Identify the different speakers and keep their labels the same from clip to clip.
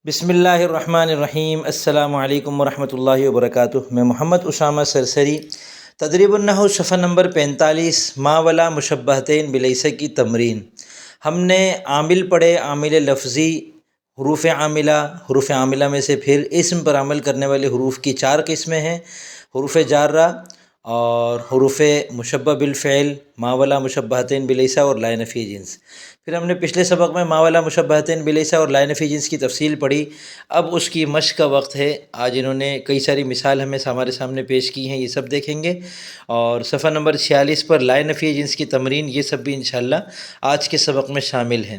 Speaker 1: بسم اللہ الرحمن الرحیم۔ السلام علیکم ورحمۃ اللہ وبرکاتہ۔ میں محمد اسامہ سرسری۔ تدریب النحو صفحہ نمبر 45، ما ولا مشبہتین بلیس کی تمرین۔ ہم نے عامل پڑھے، عامل لفظی، حروف عاملہ میں سے پھر اسم پر عمل کرنے والے حروف کی 4 قسمیں ہیں: حروف جارہ اور حروف مشبہ بالفعل، ما ولا مشبہتین بلیس اور لا نفی جنس۔ پھر ہم نے پچھلے سبق میں ما ولا مشبہتین بلیس اور لا نفی جنس کی تفصیل پڑھی۔ اب اس کی مشق کا وقت ہے۔ آج انہوں نے کئی ساری مثال ہمارے سامنے پیش کی ہیں، یہ سب دیکھیں گے۔ اور صفحہ نمبر 46 پر لا نفی جنس کی تمرین، یہ سب بھی انشاءاللہ آج کے سبق میں شامل ہیں۔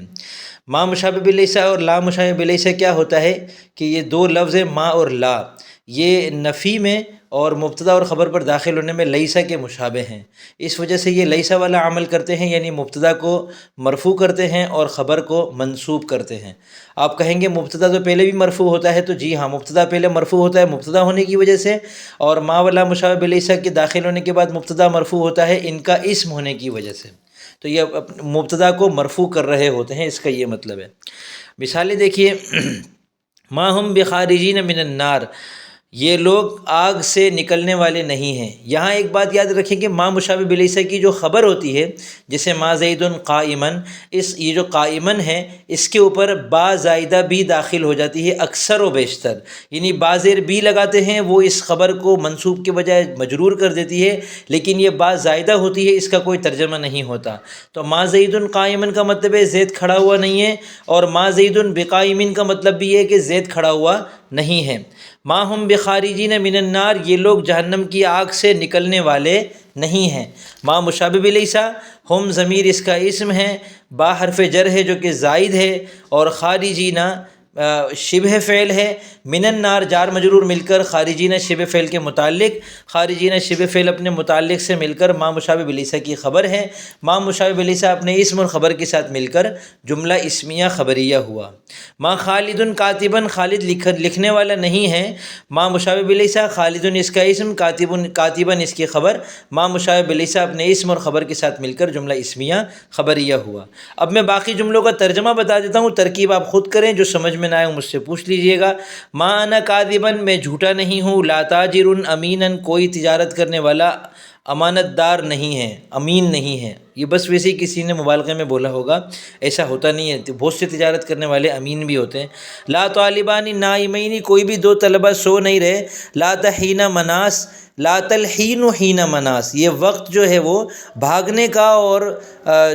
Speaker 1: ما مشابہ بلیس اور لا مشابہ بلیس کیا ہوتا ہے کہ یہ دو لفظ ہیں، ما اور لا، یہ نفی میں اور مبتدا اور خبر پر داخل ہونے میں لیسا کے مشابہ ہیں۔ اس وجہ سے یہ لیسا والا عمل کرتے ہیں، یعنی مبتدا کو مرفوع کرتے ہیں اور خبر کو منصوب کرتے ہیں۔ آپ کہیں گے مبتدا تو پہلے بھی مرفوع ہوتا ہے، تو جی ہاں، مبتدا پہلے مرفوع ہوتا ہے مبتدا ہونے کی وجہ سے، اور ما ولا مشابہ بلیسا کے داخل ہونے کے بعد مبتدا مرفوع ہوتا ہے ان کا اسم ہونے کی وجہ سے۔ تو یہ مبتدا کو مرفوع کر رہے ہوتے ہیں، اس کا یہ مطلب ہے۔ مثالیں دیکھیے: ما ہم بخارجین من النار، یہ لوگ آگ سے نکلنے والے نہیں ہیں۔ یہاں ایک بات یاد رکھیں کہ ما مشابہ بلیسا کی جو خبر ہوتی ہے، جیسے ما زید قائمن، یہ جو قائمن ہے اس کے اوپر با زائدہ بھی داخل ہو جاتی ہے اکثر و بیشتر، یعنی با زیر بھی لگاتے ہیں، وہ اس خبر کو منصوب کے بجائے مجرور کر دیتی ہے، لیکن یہ با زائدہ ہوتی ہے، اس کا کوئی ترجمہ نہیں ہوتا۔ تو ما زید قائمن کا مطلب ہے زید کھڑا ہوا نہیں ہے، اور ما زید بقائمن کا مطلب بھی ہے کہ زید کھڑا ہوا نہیں ہے۔ ما ہم بخارجین من النار، یہ لوگ جہنم کی آگ سے نکلنے والے نہیں ہیں۔ ما مشابہ بلیسا، ہم ضمیر اس کا اسم ہے، با حرف جر ہے جو کہ زائد ہے، اور خارجین شبہ فعل ہے، من النار جار مجرور مل کر خارجین شبہ فعل کے متعلق، خارجین شبہ فعل اپنے متعلق سے مل کر ما مشابہ بلیسا کی خبر ہے۔ ما مشابہ بلیسا اپنے اسم اور خبر کے ساتھ مل کر جملہ اسمیہ خبریہ ہوا۔ ما خالد کاتبن، خالد لکھنے والا نہیں ہے۔ ما مشابہ بلیسا، خالد اس کا اسم، کاتبن اس کی خبر، ما مشابہ بلیسا اپنے اسم اور خبر کے ساتھ مل کر جملہ اسمیہ خبریہ ہوا۔ اب میں باقی جملوں کا ترجمہ بتا دیتا ہوں، ترکیب آپ خود کریں، جو سمجھ میں نہ آئے مجھ سے پوچھ لیجئے گا۔ ما انا کاذبن، میں جھوٹا نہیں ہوں۔ لا تاجر امینن، کوئی تجارت کرنے والا امانت دار نہیں ہے، امین نہیں ہے۔ یہ بس ویسے ہی کسی نے مبالغے میں بولا ہوگا، ایسا ہوتا نہیں ہے، بہت سے تجارت کرنے والے امین بھی ہوتے ہیں۔ لا طالبان نائمین، کوئی بھی 2 طلبہ سو نہیں رہے۔ لا تحین مناس، لا تلحین حین مناس، یہ وقت جو ہے وہ بھاگنے کا اور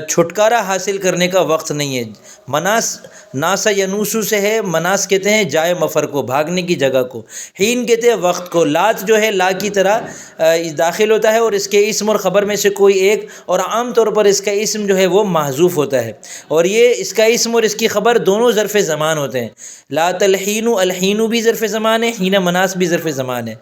Speaker 1: چھٹکارا حاصل کرنے کا وقت نہیں ہے۔ مناس ناسا ینوسو سے ہے، مناس کہتے ہیں جائے مفر کو، بھاگنے کی جگہ کو، حین کہتے ہیں وقت کو۔ لات جو ہے لا کی طرح داخل ہوتا ہے اور اس کے اسم اور خبر میں سے کوئی ایک، اور عام طور پر اس کا اسم جو ہے وہ محذوف ہوتا ہے، اور یہ اس کا اسم اور اس کی خبر دونوں ظرف زمان ہوتے ہیں۔ لا تلحین، الحین بھی ظرف زمان ہے، حین مناس بھی ظرف زمان ہے۔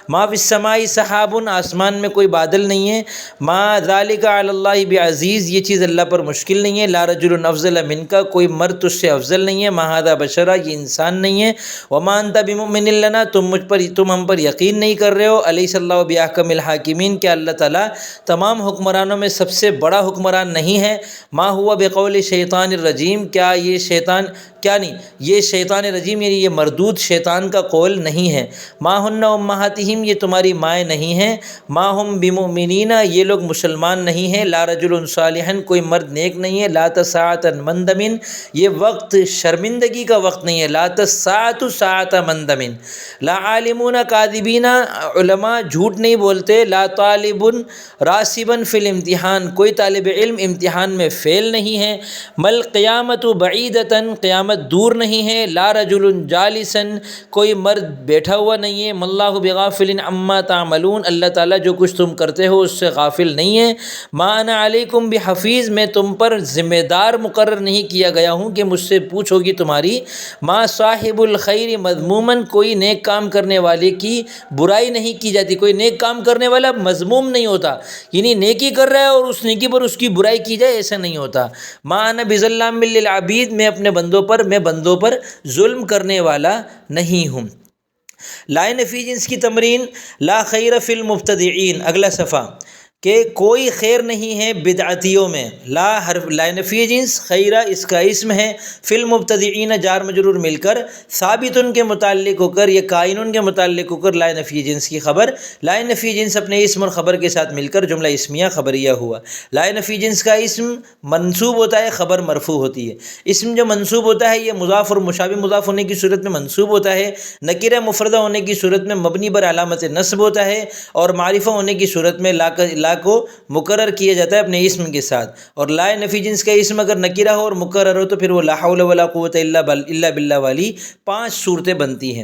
Speaker 1: ما فی السماء سحاب، آسمان میں کوئی بادل نہیں ہے۔ ما ذالک علی اللہ بعزیز، یہ چیز اللہ پر مشکل نہیں ہے۔ لا رجل افضل منک، کوئی مرد تجھ سے افضل نہیں ہے۔ ما ھذا بشرا، یہ انسان نہیں ہے۔ وما انت بمؤمن لنا، تم ہم پر یقین نہیں کر رہے ہو۔ الیس اللہ باحکم الحاکمین، کیا اللہ تعالیٰ تمام حکمرانوں میں سب سے بڑا حکمران نہیں ہے۔ ما ہوا بقول شیطان الرجیم، کیا یہ شیطان رجیم یعنی یہ مردود شیطان کا قول نہیں ہے۔ ما ہن امہاتہم، یہ تمہاری مائیں نہیں ہیں۔ ما ہم بمؤمنین، یہ لوگ مسلمان نہیں ہیں۔ لا رجل صالح، کوئی مرد نیک نہیں ہے۔ لا ساعۃ مندم، یہ وقت شرمندگی کا وقت نہیں ہے۔ لا ساعۃ ساعۃ مندم۔ لا عالمون کاذبین، علماء جھوٹ نہیں بولتے۔ لا طالب راسبا فی الامتحان، کوئی طالب علم امتحان میں فیل نہیں ہے۔ مل قیامت بعیدۃ، قیامت دور نہیں ہے۔ لا رجل جالسا، کوئی مرد بیٹھا ہوا نہیں ہے۔ ماللہ بغافل عما تعملون، اللہ تعالیٰ جو کچھ تم کرتے ہو اس سے غافل نہیں ہے۔ ما انا علیکم بحفیظ، میں تم پر ذمہ دار مقرر نہیں کیا گیا ہوں کہ مجھ سے پوچھو گی تمہاری۔ ما صاحب الخیر مذموما، کوئی نیک کام کرنے والے کی برائی نہیں کی جاتی، کوئی نیک کام کرنے والا مذموم نہیں ہوتا، یعنی نیکی کر رہا ہے اور اس نیکی پر اس کی برائی کی جائے، ایسا نہیں ہوتا۔ ما انا بظلام للعبید، میں اپنے بندوں پر ظلم کرنے والا نہیں ہوں۔ لا نفی جنس کی تمرین: لا خیر فی المبتدعین، اگلا صفحہ۔ کہ کوئی خیر نہیں ہے بدعتیوں میں، لا حرف لا نفی جنس، خیرہ اس کا اسم ہے، فی المبتدعین جار مجرور مل کر، ثابت ان کے متعلق ہو کر یا کائن ان کے متعلق ہو کر لا نفی جنس کی خبر، لا نفی جنس اپنے اسم اور خبر کے ساتھ مل کر جملہ اسمیہ خبریہ ہوا۔ لا نفی جنس کا اسم منصوب ہوتا ہے، خبر مرفوع ہوتی ہے۔ اسم جو منصوب ہوتا ہے یہ مضاف اور مشابہ مضاف ہونے کی صورت میں منصوب ہوتا ہے، نکرہ مفردہ ہونے کی صورت میں مبنی بر علامت نصب ہوتا ہے، اور معرفہ ہونے کی صورت میں لا کو مقرر کیا جاتا ہے اپنے اسم کے ساتھ۔ اور لا نفی جنس کا اسم اگر نکرہ ہو اور مقرر ہو تو پھر وہ لا حول ولا قوت الا باللہ والی 5 صورتیں بنتی ہیں۔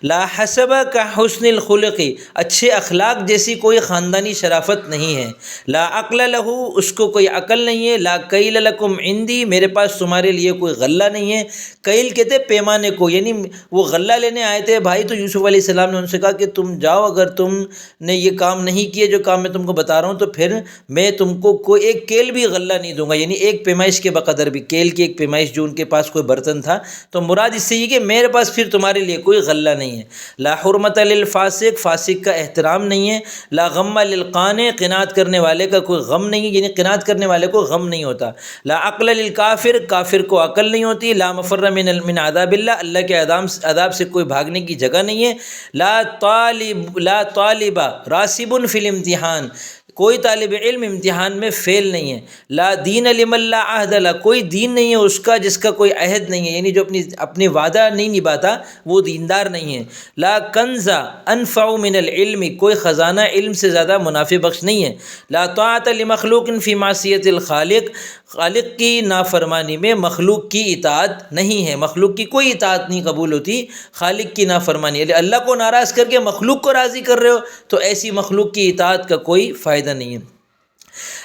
Speaker 1: لا حسب کا حسن الخلق، اچھے اخلاق جیسی کوئی خاندانی شرافت نہیں ہے۔ لا عقل لہ، اس کو کوئی عقل نہیں ہے۔ لا کیل لکم عندی، میرے پاس تمہارے لیے کوئی غلہ نہیں ہے۔ کیل کہتے پیمانے کو، یعنی وہ غلہ لینے آئے تھے بھائی، تو یوسف علیہ السلام نے ان سے کہا کہ تم جاؤ، اگر تم نے یہ کام نہیں کیے جو کام میں تم کو بتا رہا ہوں تو پھر میں تم کو کوئی ایک کیل بھی غلہ نہیں دوں گا، یعنی ایک پیمائش کے بقدر بھی، کیل کی ایک پیمائش جو ان کے پاس کوئی برتن تھا، تو مراد اس سے یہ کہ میرے پاس پھر تمہارے لیے کوئی غلہ نہیں ہے۔ لا حرمت للفاسق، فاسق کا احترام نہیں ہے۔ لا غم للقانع، قناعت کرنے والے کا کوئی غم نہیں ہے، یعنی قناعت کرنے والے کو غم نہیں ہوتا۔ لا عقل للکافر، کافر کو عقل نہیں ہوتی۔ لا مفر من عذاب اللہ، اللہ کے عذاب سے کوئی بھاگنے کی جگہ نہیں ہے۔ لا طالبہ راسب فی الامتحان، کوئی طالب علم امتحان میں فیل نہیں ہے۔ لا دین لمن لا عہد لہ، کوئی دین نہیں ہے اس کا جس کا کوئی عہد نہیں ہے، یعنی جو اپنی وعدہ نہیں نبھاتا وہ دیندار نہیں ہے۔ لا کنز انفع من العلم، کوئی خزانہ علم سے زیادہ منافع بخش نہیں ہے۔ لا طاعت لمخلوق فی معصیت الخالق، خالق کی نافرمانی میں مخلوق کی اطاعت نہیں ہے، مخلوق کی کوئی اطاعت نہیں قبول ہوتی، خالق کی نافرمانی، یعنی اللہ کو ناراض کر کے مخلوق کو راضی کر رہے ہو تو ایسی مخلوق کی اطاعت کا کوئی فائدہ نہیں ہے۔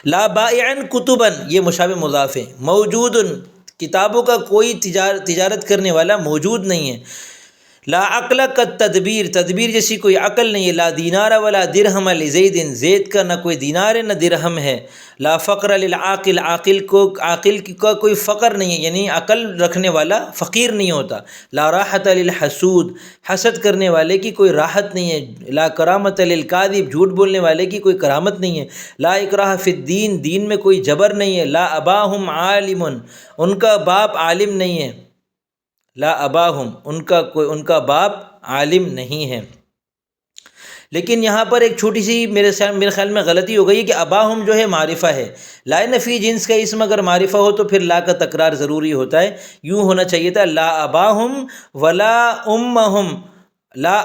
Speaker 1: لا بائعا کتبا، یہ مشابہ مضاف ہے، موجود، کتابوں کا کوئی تجارت کرنے والا موجود نہیں ہے۔ لا عقل کا تدبیر، تدبیر جیسی کوئی عقل نہیں ہے۔ لا دینار ولا درہم لزید، زید کا نہ کوئی دینار ہے نہ درہم ہے۔ لا فقر للعاقل، عاقل کا کوئی فقر نہیں ہے، یعنی عقل رکھنے والا فقیر نہیں ہوتا۔ لا راحت للحسود، حسد کرنے والے کی کوئی راحت نہیں ہے۔ لا کرامت للکاذب، جھوٹ بولنے والے کی کوئی کرامت نہیں ہے۔ لا اکراہ فی الدین، دین میں کوئی جبر نہیں ہے۔ لا اباہم عالم، ان کا باپ عالم نہیں ہے۔ لا اباہم، ان کا باپ عالم نہیں ہے۔ لیکن یہاں پر ایک چھوٹی سی میرے خیال میں غلطی ہو گئی کہ اباہم جو ہے معرفہ ہے، لا نفی جنس کا اسم اگر معرفہ ہو تو پھر لا کا تکرار ضروری ہوتا ہے، یوں ہونا چاہیے تھا لا اباہم ولا امہم، لا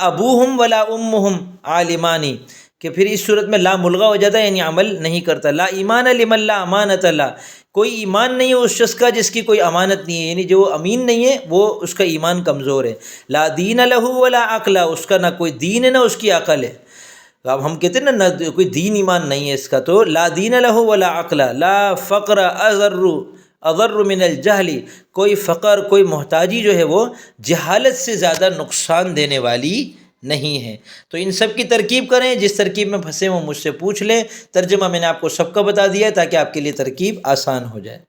Speaker 1: ابوہم ولا امہم عالمانی، کہ پھر اس صورت میں لا ملغا ہو جاتا ہے، یعنی عمل نہیں کرتا۔ لا ایمان لمن لا امانت لا، کوئی ایمان نہیں ہے اس شخص کا جس کی کوئی امانت نہیں ہے، یعنی جو امین نہیں ہے وہ اس کا ایمان کمزور ہے۔ لا دین لہ ولا عقل، اس کا نہ کوئی دین ہے نہ اس کی عقل ہے۔ اب ہم کہتے ہیں نا کوئی دین ایمان نہیں ہے اس کا، تو لا دین لہ ولا عقل۔ لا فقر اضر من الجہل، کوئی فقر کوئی محتاجی جو ہے وہ جہالت سے زیادہ نقصان دینے والی نہیں ہے۔ تو ان سب کی ترکیب کریں، جس ترکیب میں پھنسے وہ مجھ سے پوچھ لیں، ترجمہ میں نے آپ کو سب کا بتا دیا ہے تاکہ آپ کے لیے ترکیب آسان ہو جائے۔